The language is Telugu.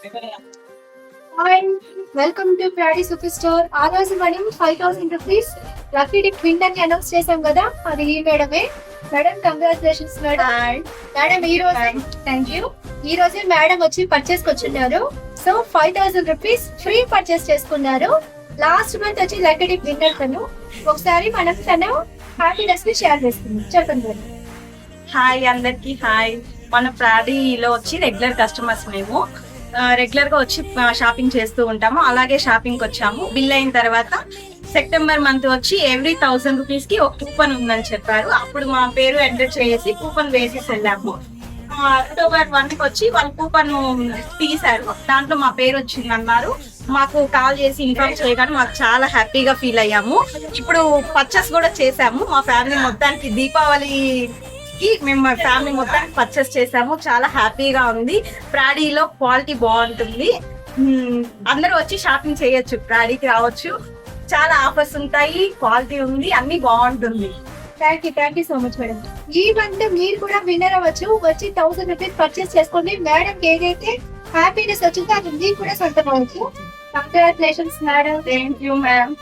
Hi, welcome to Paddy super store. ఆ రోజు మనం 5000 రూపీస్ లక్కీ డిప్ విన్ అని అనౌన్స్ చేసాం కదా, అది ఈ మేడమే. Madam congratulations madam. మేడం ఈ రోజు థ్యాంక్ యూ. ఈ రోజే మేడం వచ్చి పర్చేస్ వచ్చున్నారు. సో 5000 రూపీస్ ఫ్రీ పర్చేస్ చేసుకున్నారు. లాస్ట్ మంత్ వచ్చి లక్కీ డిప్ విన్నర్ తను. ఒకసారి మనం తను హ్యాపీనెస్ ని షేర్ చేసుకుందాం. చెప్పండి మేడం. హాయ్ అందరికి హాయ్. మన ప్రాడీలో వచ్చి రెగ్యులర్ కస్టమర్స్ మేము రెగ్యులర్ గా వచ్చి షాపింగ్ చేస్తూ ఉంటాము. అలాగే షాపింగ్ వచ్చాము. బిల్ అయిన తర్వాత సెప్టెంబర్ మంత్ వచ్చి ఎవ్రీ 1000 రూపీస్ కి ఒక కూపన్ ఉందని చెప్పారు. అప్పుడు మా పేరు ఎంటర్ చేసి కూపన్ వేసేసి వెళ్ళాము. అక్టోబర్ 1 కి వచ్చి వాళ్ళు కూపన్ తీశారు. దాంట్లో మా పేరు వచ్చింది అన్నారు. మాకు కాల్ చేసి ఇన్ఫార్మ్ చేయగానే మాకు చాలా హ్యాపీగా ఫీల్ అయ్యాము. ఇప్పుడు పర్చేస్ కూడా చేసాము. మా ఫ్యామిలీ మొత్తానికి దీపావళికి మేము మా ఫ్యామిలీ మొత్తానికి పర్చేస్ చేసాము. చాలా హ్యాపీగా ఉంది. ప్రాడీలో క్వాలిటీ బాగుంటుంది. అందరూ వచ్చి షాపింగ్ చేయొచ్చు. ప్రాడీకి రావచ్చు. చాలా ఆఫర్స్ ఉంటాయి. క్వాలిటీ ఉంది. అన్ని బాగుంటుంది. Thank you so much madam. ఈ మంత్ మీరు కూడా విన్నర్ అవ్వచ్చు. వచ్చి 1000 రూపీస్ పర్చేస్ చేసుకోండి. మేడం ఏదైతే హ్యాపీనెస్ వచ్చిందో అది మీకు కూడా సొంతం అవ్వచ్చు. Congratulations madam. Thank you ma'am.